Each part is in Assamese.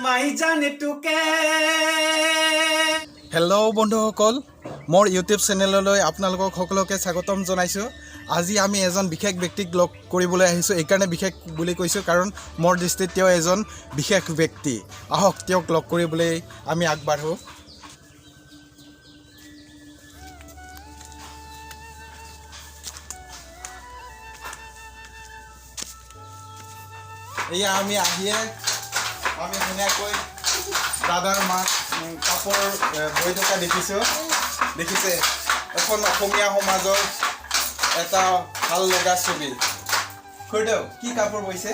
মাই জানে তোকে হেল্ল' বন্ধুসকল মোৰ ইউটিউব চেনেললৈ আপোনালোকক সকলোকে স্বাগতম জনাইছোঁ আজি আমি এজন বিশেষ ব্যক্তিক লগ কৰিবলৈ আহিছোঁ এইকাৰণে বিশেষ বুলি কৈছোঁ কাৰণ মোৰ দৃষ্টিত তেওঁ এজন বিশেষ ব্যক্তি আহক তেওঁক লগ কৰিবলৈ আমি আগবাঢ়ো এয়া আমি আহিয়ে আমি ধুনীয়াকৈ দাদাৰ মাক কাপোৰ বৈ থকা দেখিছে এখন অসমীয়া সমাজৰ এটা ভাল লগা ছবি খুৰীদেউ কি কাপোৰ বৈছে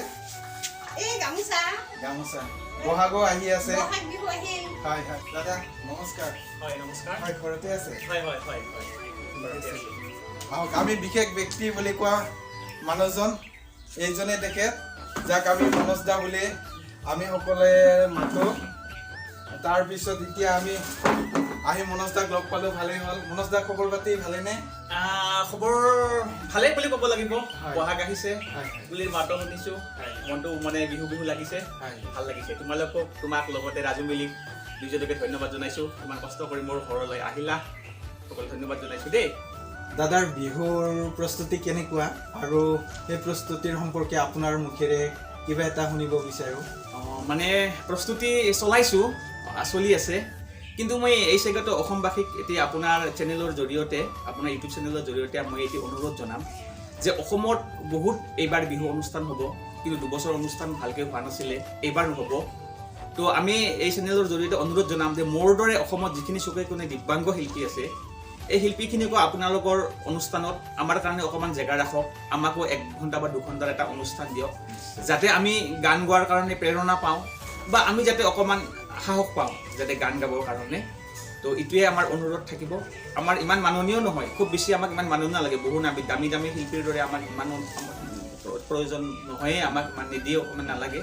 এই গামোচা বহাগো আহি আছে বহাগ বিহু আহিল হয় হয় দাদা নমস্কাৰ হয় নমস্কাৰ হয় ঘৰতে আছে হয় হয় হয় আহক আমি বিশেষ ব্যক্তি বুলি কোৱা মানুহজন এইজনে তেখেত যাক আমি মনোজ দা বুলি আমি সকলোৱে মাতো তাৰপিছত এতিয়া আমি আহি মনোজ দাক লগ পালোঁ ভালেই হ'ল মনোজ দা খবৰ পাতি ভালেনে খবৰ ভালেই বুলি ক'ব লাগিব বহাগ আহিছে বুলি মাতো শুনিছোঁ মনটো মানে বিহু বিহু লাগিছে ভাল লাগিছে তোমাক লগতে ৰাজু মিলি দুইজনকে ধন্যবাদ জনাইছোঁ ইমান কষ্ট কৰি মোৰ ঘৰলৈ আহিলা সকলো ধন্যবাদ জনাইছোঁ দেই দাদাৰ বিহুৰ প্ৰস্তুতি কেনেকুৱা আৰু সেই প্ৰস্তুতিৰ সম্পৰ্কে আপোনাৰ মুখেৰে কিবা এটা শুনিব বিচাৰোঁ মানে প্ৰস্তুতি চলাইছোঁ চলি আছে কিন্তু মই এই চেগতে অসমবাসীক এতিয়া আপোনাৰ চেনেলৰ জৰিয়তে আপোনাৰ ইউটিউব চেনেলৰ জৰিয়তে মই এটি অনুৰোধ জনাম যে অসমত বহুত এইবাৰ বিহু অনুষ্ঠান হ'ব কিন্তু দুবছৰ অনুষ্ঠান ভালকৈ হোৱা নাছিলে এইবাৰ হ'ব তো আমি এই চেনেলৰ জৰিয়তে অনুৰোধ জনাম যে মোৰ দৰে অসমত যিখিনি চুকে কোণে দিব্যাংগ শিল্পী আছে এই শিল্পীখিনিকো আপোনালোকৰ অনুষ্ঠানত আমাৰ কাৰণে অকণমান জেগা ৰাখক আমাকো 1 ঘণ্টা বা 2 ঘণ্টাৰ এটা অনুষ্ঠান দিয়ক যাতে আমি গান গোৱাৰ কাৰণে প্ৰেৰণা পাওঁ বা আমি যাতে অকণমান সাহস পাওঁ যাতে গান গাবৰ কাৰণে তো এইটোৱে আমাৰ অনুৰোধ থাকিব আমাৰ ইমান মাননীয় নহয় খুব বেছি আমাক ইমান মাননীয় নালাগে বহু দামী দামী শিল্পীৰ দৰে আমাক ইমান প্ৰয়োজন নহয়ে আমাক ইমান নিদিয়ে অকণমান নালাগে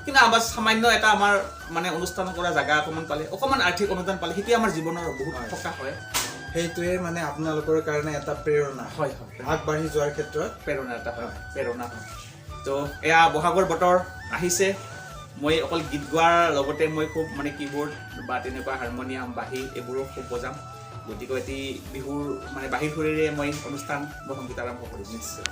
কিন্তু আমাৰ সামান্য এটা আমাৰ মানে অনুষ্ঠান কৰা জেগা অকণমান পালে অকণমান আৰ্থিক অনুদান পালে সেইটোৱে আমাৰ জীৱনৰ বহুত সকাহ হয় সেইটোৱে মানে আপোনালোকৰ কাৰণে এটা প্ৰেৰণা হয় আগবাঢ়ি যোৱাৰ ক্ষেত্ৰত প্ৰেৰণা এটা হয় প্ৰেৰণা হয় তো এয়া বহাগৰ বতৰ আহিছে মই অকল গীত গোৱাৰ লগতে মই খুব মানে কীবোৰ্ড বা তেনেকুৱা হাৰমনিয়াম বাঁহী এইবোৰো খুব বজাম গতিকে এটি বিহুৰ মানে বাঁহীৰ সুৰেৰে মই অনুষ্ঠান বা সংগীত আৰম্ভ কৰিম নিশ্চয়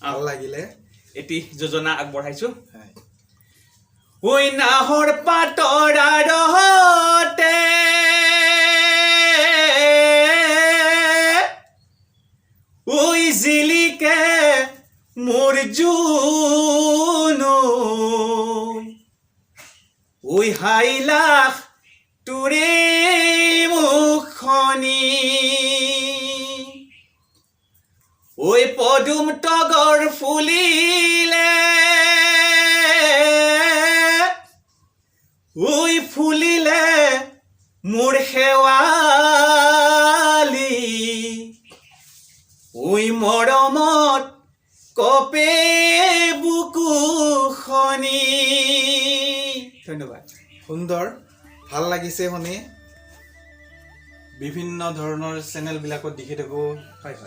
ভাল লাগিলে এটি যোজনা আগবঢ়াইছো ঐ নাহৰ পাতৰ আৰহতে ঐ জিলিকে মোৰ জুনু ঐ হাইলাখ তোৰে মুখনি ঐ পদুম তগৰ ফুলিলে ঐ ফুলিলে মোৰ শেৱালি ঐ মৰমত কপে বুকুখনি ধন্যবাদ সুন্দৰ ভাল লাগিছে শুনি বিভিন্ন ধৰণৰ চেনেলবিলাকত দেখি থাকোঁ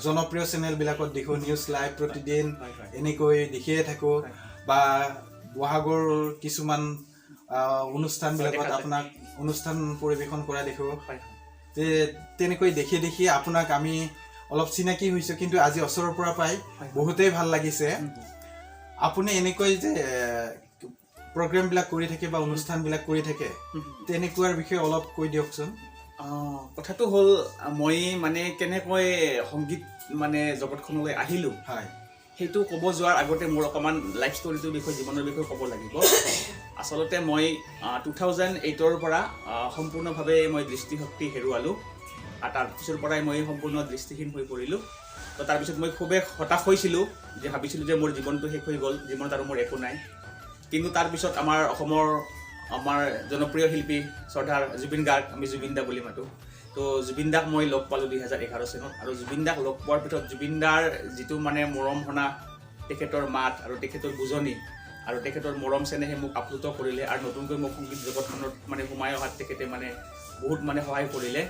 জনপ্ৰিয় চেনেলবিলাকত দেখোঁ নিউজ লাইভ প্ৰতিদিন এনেকৈ দেখিয়ে থাকোঁ বা বহাগৰ কিছুমান অনুষ্ঠানবিলাকত আপোনাক অনুষ্ঠান পৰিৱেশন কৰা দেখোঁ যে তেনেকৈ দেখি আপোনাক আমি অলপ চিনাকি হৈছোঁ কিন্তু আজি ওচৰৰ পৰা পাই বহুতেই ভাল লাগিছে আপুনি এনেকৈ যে প্ৰগ্ৰেমবিলাক কৰি থাকে বা অনুষ্ঠানবিলাক কৰি থাকে তেনেকুৱাৰ বিষয়ে অলপ কৈ দিয়কচোন কথাটো হ'ল মই মানে কেনেকৈ সংগীত মানে জগতখনলৈ আহিলোঁ সেইটো ক'ব যোৱাৰ আগতে মোৰ অকণমান লাইফ ষ্টৰিটোৰ বিষয়ে জীৱনৰ বিষয়ে ক'ব লাগিব আচলতে মই 2008ৰ পৰা সম্পূৰ্ণভাৱে মই দৃষ্টিশক্তি হেৰুৱালোঁ আৰু তাৰপিছৰ পৰাই মই সম্পূৰ্ণ দৃষ্টিহীন হৈ পৰিলোঁ তো তাৰপিছত মই খুবেই হতাশ হৈছিলোঁ যে ভাবিছিলোঁ যে মোৰ জীৱনটো শেষ হৈ গ'ল জীৱনত আৰু মোৰ একো নাই কিন্তু তাৰপিছত আমাৰ অসমৰ আমাৰ জনপ্ৰিয় শিল্পী শ্ৰদ্ধাৰ জুবিন গাৰ্গ আমি জুবিন দা বুলি মাতোঁ তো জুবিন দাক মই লগ পালোঁ 2011 চনত আৰু জুবিন দাক লগ পোৱাৰ পিছত জুবিন দাৰ যিটো মানে মৰম হনা তেখেতৰ মাত আৰু তেখেতৰ বুজনি আৰু তেখেতৰ মৰম চেনেহে মোক আপ্লুত কৰিলে আৰু নতুনকৈ মোক সংগীত জগতখনত মানে সোমাই অহাত তেখেতে মানে বহুত মানে সহায় কৰিলে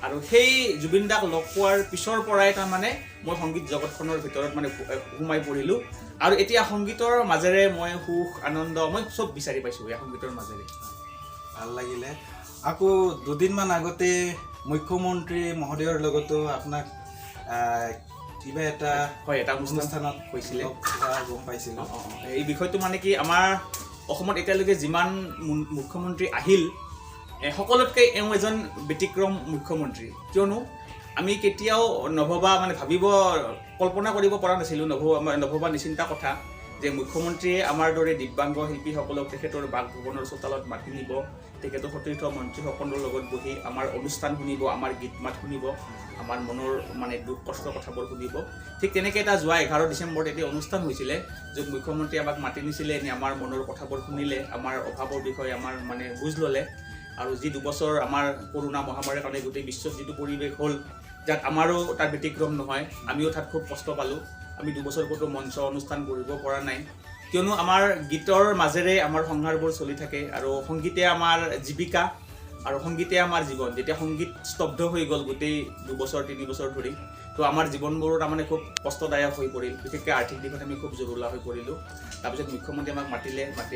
আৰু সেই জুবিন দাক লগ পোৱাৰ পিছৰ পৰাই তাৰমানে মই সংগীত জগতখনৰ ভিতৰত মানে সোমাই পৰিলোঁ আৰু এতিয়া সংগীতৰ মাজেৰে মই সুখ আনন্দ মই চব বিচাৰি পাইছোঁ এই সংগীতৰ মাজেৰে ভাল লাগিলে আকৌ দুদিনমান আগতে মুখ্যমন্ত্ৰী মহোদয়ৰ লগতো আপোনাক কিবা এটা হয় এটা অনুষ্ঠানত হৈছিলে গম পাইছিলোঁ এই বিষয়টো মানে কি আমাৰ অসমত এতিয়ালৈকে যিমান মুখ্যমন্ত্ৰী আহিল সকলোতকৈ এওঁ এজন ব্যতিক্ৰম মুখ্যমন্ত্ৰী কিয়নো আমি কেতিয়াও নভবা মানে ভাবিব কল্পনা কৰিব পৰা নাছিলোঁ নভবা নিচিন্তা কথা যে মুখ্যমন্ত্ৰীয়ে আমাৰ দৰে দিব্যাংগ শিল্পীসকলক তেখেতৰ বাসভৱনৰ চোতালত মাতি নিব তেখেতৰ সতীৰ্থ মন্ত্ৰীসকলৰ লগত বহি আমাৰ অনুষ্ঠান শুনিব আমাৰ গীত মাত শুনিব আমাৰ মনৰ মানে দুখ কষ্ট কথাবোৰ শুনিব ঠিক তেনেকৈ এটা যোৱা 11 ডিচেম্বৰত এটি অনুষ্ঠান হৈছিলে য'ত মুখ্যমন্ত্ৰীয়ে আমাক মাতি নিছিলে এনে আমাৰ মনৰ কথাবোৰ শুনিলে আমাৰ অভাৱৰ বিষয়ে আমাৰ মানে বুজ ল'লে আৰু যি দুবছৰ আমাৰ কৰোণা মহামাৰীৰ কাৰণে গোটেই বিশ্বত যিটো পৰিৱেশ হ'ল যাক আমাৰো তাৰ ব্যতিক্ৰম নহয় আমিও তাত খুব কষ্ট পালোঁ আমি দুবছৰ ক'তো মঞ্চ অনুষ্ঠান কৰিব পৰা নাই কিয়নো আমাৰ গীতৰ মাজেৰে আমাৰ সংসাৰবোৰ চলি থাকে আৰু সংগীতে আমাৰ জীৱিকা আৰু সংগীতে আমাৰ জীৱন যেতিয়া সংগীত স্তব্ধ হৈ গ'ল গোটেই 2 বছৰ 3 বছৰ ধৰি তো আমাৰ জীৱনবোৰ তাৰমানে খুব কষ্টদায়ক হৈ পৰিল বিশেষকৈ আৰ্থিক দিশত আমি খুব জৰুলা হৈ পৰিলোঁ তাৰপিছত মুখ্যমন্ত্ৰী আমাক মাতি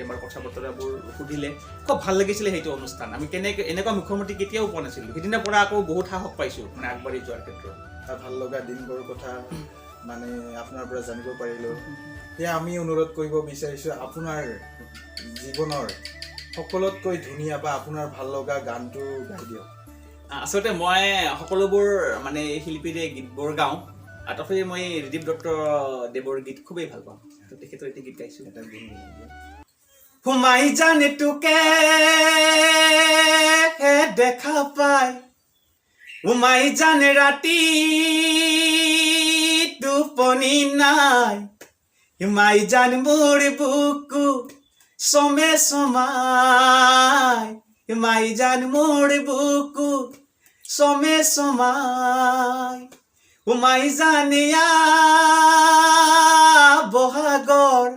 আমাৰ কথা বতৰাবোৰ সুধিলে খুব ভাল লাগিছিলে সেইটো অনুষ্ঠান আমি এনেকুৱা মুখ্যমন্ত্ৰী কেতিয়াও পোৱা নাছিলোঁ সেইদিনাৰ পৰা আকৌ বহুত সাহস পাইছোঁ মানে আগবাঢ়ি যোৱাৰ ক্ষেত্ৰত ভাল লগা দিনবোৰ কথা মানে আপোনাৰ পৰা জানিব পাৰিলোঁ সেয়া আমি অনুৰোধ কৰিব বিচাৰিছোঁ আপোনাৰ জীৱনৰ সকলোতকৈ ধুনীয়া বা আপোনাৰ ভাল লগা গানটো গাই দিয়ক আচলতে মই সকলোবোৰ মানে শিল্পীৰে গীতবোৰ গাওঁ আৰু তথাপি মই ঋদীপ দত্ত দেৱৰ গীত খুবেই ভাল পাওঁ তো তেখেতৰ এটি গীত গাইছোঁ এটা গুণ সোমাই জানে তোকে দেখা পায় সোমাই জানে ৰাতি টোপনি নাই সোমাই জান মোৰ বুকু সমে সমাই সোমাই জান মোৰ বুকু সমে সমাই সোমাই জানিয়া বহাগৰ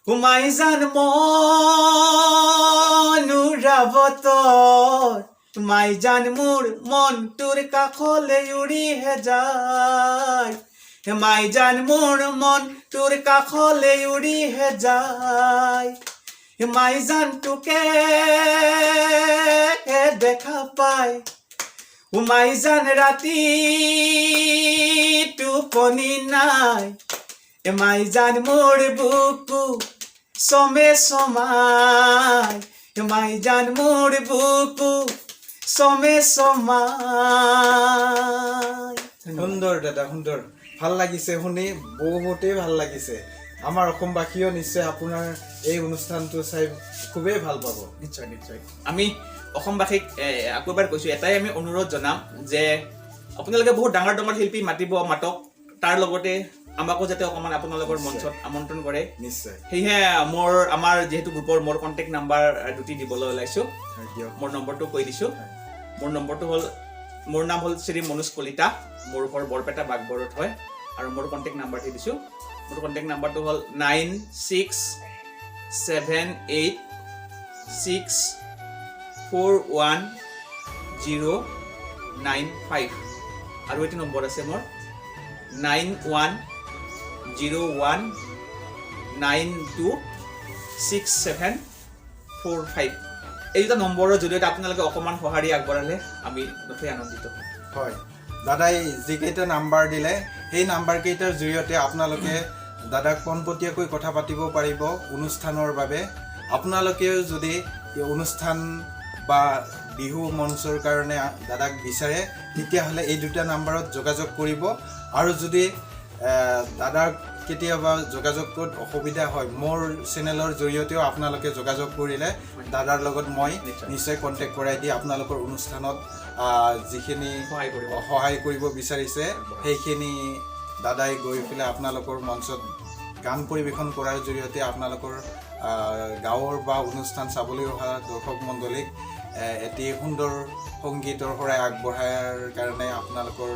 সোমাই জান মনুৰাবতৰ সোমাই জান মোৰ মন তোৰ কাষলে উৰিহে যায় সোমাই জান মোৰ মন তোৰ কাষলে উৰিহে যায় সোমাই জান তোকে দেখা পায় সোমাই জান ৰাতি টোপনি নাই সোমাই জান মোৰ বুকু সমে সমাই সোমাই জান মোৰ বুকু সমে সমাই সুন্দৰ দাদা সুন্দৰ ভাল লাগিছে শুনি বহুতেই ভাল লাগিছে আমাৰ অসমবাসীও নিশ্চয় আপোনাৰ এই অনুষ্ঠানটো চাই খুবেই ভাল পাব নিশ্চয় নিশ্চয় আমি অসমবাসীক আকৌ এবাৰ কৈছোঁ এটাই আমি অনুৰোধ জনাম যে আপোনালোকে বহুত ডাঙৰ ডাঙৰ শিল্পী মাতক তাৰ লগতে আমাকো যাতে অকণমান আপোনালোকৰ মঞ্চত আমন্ত্ৰণ কৰে নিশ্চয় সেয়েহে আমাৰ যিহেতু গ্ৰুপৰ মোৰ কণ্টেক্ট নাম্বাৰ 2টি দিবলৈ ওলাইছোঁ মোৰ নম্বৰটো কৈ দিছোঁ মোৰ নাম হ'ল শ্ৰী মনোজ কলিতা মোৰ ঘৰ বৰপেটা বাগবৰত হয় আৰু মোৰ কণ্টেক্ট নাম্বাৰটো দিছোঁ মোৰ কণ্টেক্ট নাম্বাৰটো হ'ল 9678641095 আৰু এটি নম্বৰ আছে মোৰ 9101926745 এই দুটা নম্বৰৰ জৰিয়তে আপোনালোকে অকণমান সঁহাৰি আগবঢ়ালে আমি নথৈ আনন্দিত হ'ম হয় দাদাই যিকেইটা নাম্বাৰ দিলে সেই নাম্বাৰকেইটাৰ জৰিয়তে আপোনালোকে দাদাক পোনপটীয়াকৈ কথা পাতিব পাৰিব অনুষ্ঠানৰ বাবে আপোনালোকেও যদি অনুষ্ঠান বা বিহু মঞ্চৰ কাৰণে দাদাক বিচাৰে তেতিয়াহ'লে এই দুটা নাম্বাৰত যোগাযোগ কৰিব আৰু যদি দাদাক কেতিয়াবা যোগাযোগত অসুবিধা হয় মোৰ চেনেলৰ জৰিয়তেও আপোনালোকে যোগাযোগ কৰিলে দাদাৰ লগত মই নিশ্চয় কণ্টেক্ট কৰাই দি আপোনালোকৰ অনুষ্ঠানত যিখিনি সহায় কৰিব বিচাৰিছে সেইখিনি দাদাই গৈ পেলাই আপোনালোকৰ মঞ্চত গান পৰিৱেশন কৰাৰ জৰিয়তে আপোনালোকৰ গাঁৱৰ বা অনুষ্ঠান চাবলৈ অহা দৰ্শক মণ্ডলীক এটি সুন্দৰ সংগীতৰ শৰাই আগবঢ়াৰ কাৰণে আপোনালোকৰ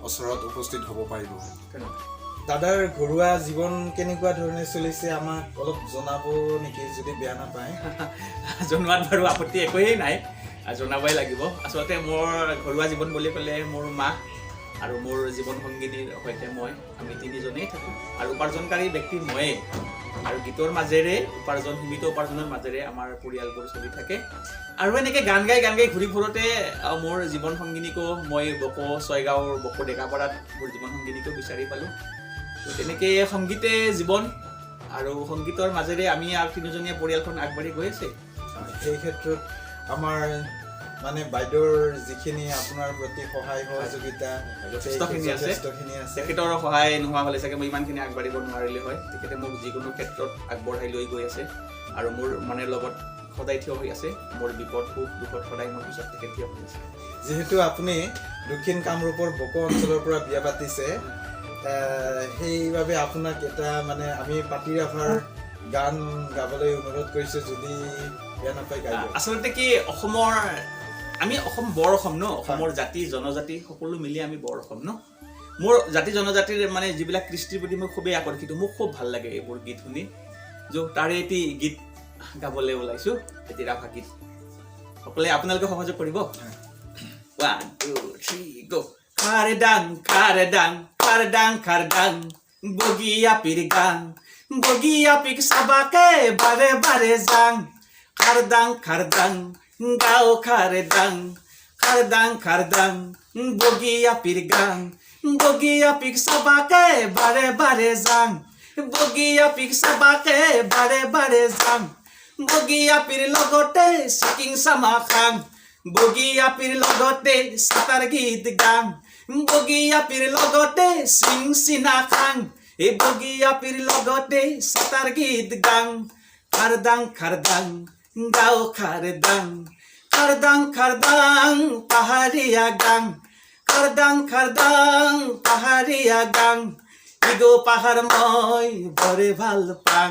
ওচৰত উপস্থিত হ'ব পাৰিব দাদাৰ ঘৰুৱা জীৱন কেনেকুৱা ধৰণে চলিছে আমাক অলপ জনাব নেকি যদি বেয়া নাপায় জনোৱাত বাৰু আপত্তি একোৱেই নাই জনাবই লাগিব আচলতে মোৰ ঘৰুৱা জীৱন বুলি ক'লে মোৰ মা আৰু মোৰ জীৱন সংগিনীৰ সৈতে মই আমি তিনিজনেই থাকোঁ আৰু উপাৰ্জনকাৰী ব্যক্তি ময়েই আৰু গীতৰ মাজেৰে সীমিত উপাৰ্জনৰ মাজেৰে আমাৰ পৰিয়ালবোৰ চলি থাকে আৰু এনেকৈ গান গাই ঘূৰি ফুৰোঁতে মোৰ জীৱন সংগিনীকো মই বকো ছয়গাঁৱৰ বকো ডেকাপাৰাত মোৰ জীৱন সংগিনীকো বিচাৰি পালোঁ তেনেকৈ সংগীতে জীৱন আৰু সংগীতৰ মাজেৰে আমি আৰু তিনিজনীয়া পৰিয়ালখন আগবাঢ়ি গৈ আছে সেই ক্ষেত্ৰত আমাৰ মানে বাইদেউৰ যিখিনি আপোনাৰ প্ৰতি সহায় সহযোগিতা যথেষ্টখিনি আছে তেখেতৰ সহায় নোহোৱা হ'লে চাগে মই ইমানখিনি আগবাঢ়িব নোৱাৰিলে হয় তেখেতে মোক যিকোনো ক্ষেত্ৰত আগবঢ়াই লৈ গৈ আছে আৰু মোৰ মানে লগত সদায় থিয় হৈ আছে মোৰ বিপদ সুখ দুখত সদায় মোৰ পিছত তেখেত থিয় হৈ আছে যিহেতু আপুনি দক্ষিণ কামৰূপৰ বকো অঞ্চলৰ পৰা বিয়া পাতিছে সেইবাবে আপোনাক এটা মানে আমি পাতি ৰাভাৰ গান গাবলৈ অনুৰোধ কৰিছোঁ যদি বেয়া নাপায় গাই আচলতে কি অসমৰ আমি অসম বৰ অসম ন অসমৰ জাতি জনজাতি সকলো মিলি আমি বৰ অসম ন মোৰ জাতি জনজাতিৰ মানে যিবিলাক কৃষ্টিৰ প্ৰতি মই খুবেই আকৰ্ষিত মোক খুব ভাল লাগে এইবোৰ গীত শুনি তাৰে এটি গীত গাবলৈ ওলাইছোঁ এটি ৰাভা গীত সকলোৱে আপোনালোকে সহযোগ কৰিব 1 2 3 go Kardang, kardang, kardang, kardang, bogia pirgang, bogia pik sabake, bare bare zang, kardang, kardang, gao kardang, kardang, kardang, bogia pirgang, bogia pik sabake, bare bare zang, bogia pik sabake, bare bare zang, bogia pir logote, siking samakhang, bogia pir logote, satar git gang. বগিয়া Pir লগতে সিং সিনা খাং এই বগিয়া পীৰ লগতে সাতাৰ গীত গাং খাৰদাং খাৰদাং গাও খাৰদাং খাৰদাং খাৰদাং পাহাৰীয়া গাং খাৰদাং খাৰদাং পাহাৰীয়া গাং হিগো পাহাৰ মই বৰে ভাল পাং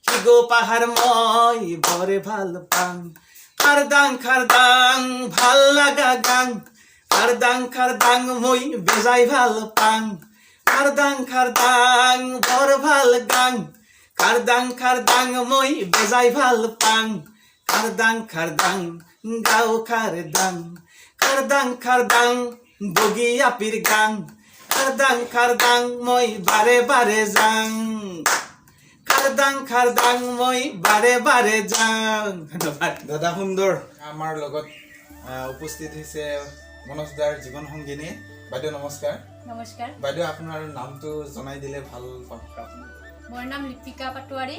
হিগো পাহাৰ মই বৰে ভাল পাং খাৰদাং খাৰদাং ভাল লাগা গাং খাৰদাং মই বেজাই ভাল পাং খাৰদাং বৰ ভাল গাং খাৰদাং মই বেজাই ভাল পাং খাৰদাং গাও খাৰদাং বগিয়া পীৰ গাং খাৰদাং মই বাৰে বাৰে যাং খাৰদাং মই বাৰে বাৰে যাং ধন্যবাদ দাদা সুন্দৰ আমাৰ লগত উপস্থিত হৈছে মনোজদাৰ জীৱন সংগিনী বাইদেউ নমস্কাৰ নমস্কাৰ বাইদেউ আপোনাৰ নামটো জনাই দিলে ভাল পাম মোৰ নাম লিপিকা পাটোৱাৰী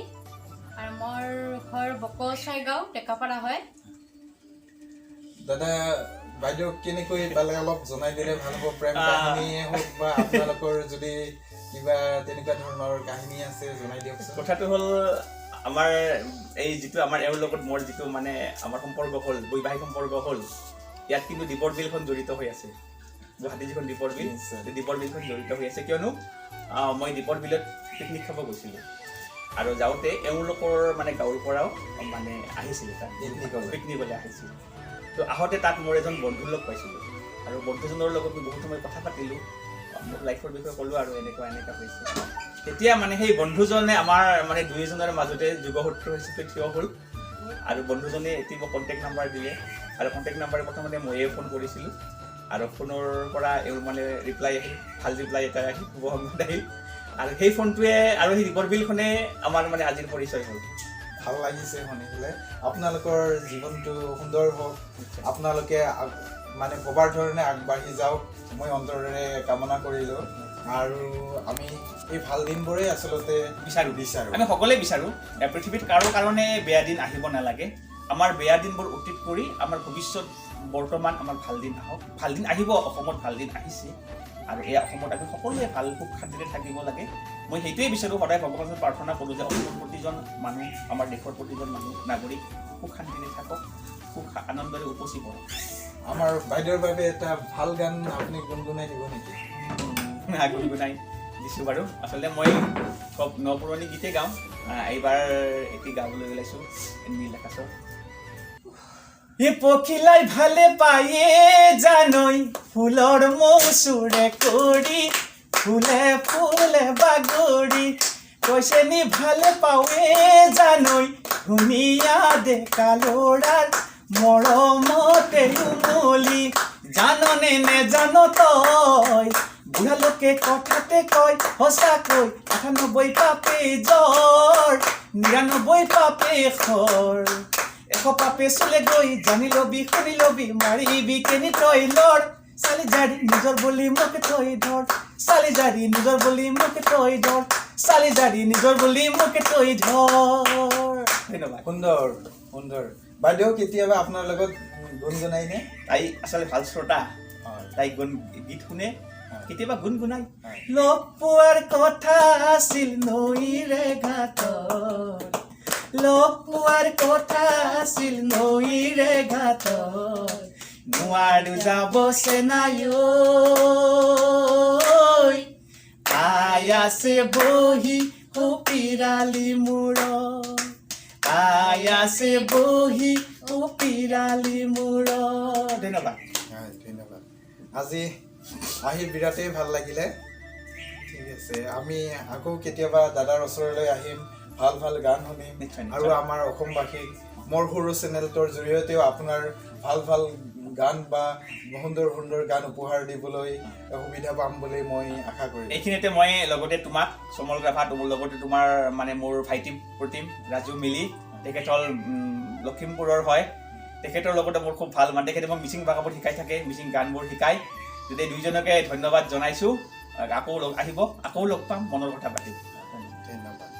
আৰু মোৰ ঘৰ বকো ছয়গাঁও ডেকাপাৰা হয় দাদা বাইদেউ কেনেকৈ পালে অলপ জনাই দিলে ভাল হ'ব প্ৰেম কাহিনীয়ে হওক বা আপোনালোকৰ যদি কিবা তেনেকুৱা ধৰণৰ কাহিনী আছে জনাই দিয়কচোন কথাটো হ'ল আমাৰ এই যিটো আমাৰ এওঁৰ লগত মোৰ যিটো মানে আমাৰ সম্পৰ্ক হ'ল বৈবাহিক সম্পৰ্ক হ'ল ইয়াত কিন্তু দীপৰ বিলখন জড়িত হৈ আছে গুৱাহাটী যিখন দীপৰ বিল দীপৰ বিলখন জড়িত হৈ আছে কিয়নো মই দীপৰ বিলত পিকনিক খাব গৈছিলোঁ আৰু যাওঁতে এওঁলোকৰ মানে গাঁৱৰ পৰাও মানে আহিছিল তাত পিকনিকলৈ আহিছিল তো আহোঁতে তাত মোৰ এজন বন্ধুৰ লগ পাইছিলোঁ আৰু বন্ধুজনৰ লগত মই বহুত সময় কথা পাতিলোঁ মোৰ লাইফৰ বিষয়ে ক'লোঁ আৰু এনেকুৱা হৈছে তেতিয়া মানে সেই বন্ধুজনে আমাৰ মানে দুয়োজনৰ মাজতে যুগসূত্ৰ হিচাপে থিয় হ'ল আৰু বন্ধুজনে এটি মোক কণ্টেক্ট নাম্বাৰ দিলে আৰু কণ্টেক্ট নাম্বাৰে প্ৰথমতে ময়ে ফোন কৰিছিলোঁ আৰু ফোনৰ পৰা এওঁ মানে ৰিপ্লাই আহিল ভাল ৰিপ্লাই এটা আহিল শুভ সংবাদ আহিল আৰু সেই ফোনটোৱে আৰু সেই দীপৰ বিলখনে আমাৰ মানে আজিৰ পৰিচয় হ'ল ভাল লাগিছে শুনি পেলাই আপোনালোকৰ জীৱনটো সুন্দৰ হওক আপোনালোকে মানে ভবাৰ ধৰণে আগবাঢ়ি যাওক মই অন্তৰেৰে কামনা কৰিলোঁ আৰু আমি এই ভাল দিনবোৰেই আচলতে বিচাৰোঁ আমি সকলোৱে বিচাৰোঁ পৃথিৱীত কাৰো কাৰণে বেয়া দিন আহিব নালাগে আমাৰ বেয়া দিনবোৰ অতীত কৰি আমাৰ ভৱিষ্যত বৰ্তমান আমাৰ ভাল দিন আহক ভাল দিন আহিব অসমত ভাল দিন আহিছে আৰু এই অসমত আমি সকলোৱে ভাল সুখ শান্তিৰে থাকিব লাগে মই সেইটোৱে বিচাৰোঁ সদায় ভগৱানৰ প্ৰাৰ্থনা কৰোঁ যে অসমৰ প্ৰতিজন মানুহ আমাৰ দেশৰ প্ৰতিজন মানুহ নাগৰিক সুখ শান্তিৰে থাকক সুখ আনন্দৰে উপচি পৰক আমাৰ বাইদেউৰ বাবে এটা ভাল গান আপুনি গুণগুণাই দিব নেকি গুণগুণাই দিছোঁ বাৰু আচলতে মই চব নপুৰণি গীতেই গাওঁ এইবাৰ এটি গাবলৈ ওলাইছোঁ নীলাকাশৰ এ পখিলাই ভালে পায়ে জানৈ ফুলৰ মৌচুৰে কৰি ফুলে ফুলে বাগৰি কৈছে নি ভালে পাৱে জানৈ ধুনীয়া ডেকা ল'ৰাৰ মৰমতে উমলি জাননে নেজান তই বুঢ়া লোকে কথাতে কয় সঁচাকৈ ৯৮ পাপে জ্বৰ ৯৯ পাপে খৰ ১০০ পাপে চলে গৈ জানি লবি শুনি লবি মাৰিবি কেনি তই লৰ চালি জাৰি নিজৰ বুলি মোক তই ধৰ চালি জাৰি নিজৰ বুলি মোক তই ধৰ চালি জাৰি নিজৰ বুলি মোক তই ধৰ ধন্যবাদ সুন্দৰ সুন্দৰ বাইদেউ কেতিয়াবা আপোনাৰ লগত গুণগুণাইনে তাই আচলতে ভাল শ্ৰোতা তাই গীত শুনে কেতিয়াবা গুণগুণাই লগ পোৱাৰ কথা আছিল নৈৰে ঘাটত লগ পোৱাৰ কথা আছিল নৈৰে ঘাটত নোৱাৰো যাব চেনাই আই আছে বহি পিৰালি মূৰত আই আছে বহি পিৰালি মূৰত ধন্যবাদ ধন্যবাদ আজি আহি বিৰাটেই ভাল লাগিলে ঠিক আছে আমি আকৌ কেতিয়াবা দাদাৰ ওচৰলৈ আহিম ভাল ভাল গান শুনিম আৰু আমাৰ অসমবাসীক মোৰ সৰু চেনেলটোৰ জৰিয়তেও আপোনাৰ ভাল ভাল গান বা সুন্দৰ সুন্দৰ গান উপহাৰ দিবলৈ সুবিধা পাম বুলি মই আশা কৰিম এইখিনিতে মই লগতে তোমাক সমল ৰাভা লগতে তোমাৰ মানে মোৰ ভাইটি প্ৰতিম ৰাজু মিলি তেখেত হ'ল লখিমপুৰৰ হয় তেখেতৰ লগতে মোৰ খুব ভাল মানে তেখেতে মোক মিচিং ভাষাবোৰ শিকাই থাকে মিচিং গানবোৰ শিকায় গতিকে দুইজনকে ধন্যবাদ জনাইছোঁ আকৌ আহিব আকৌ লগ পাম মনৰ কথা পাতিম ধন্যবাদ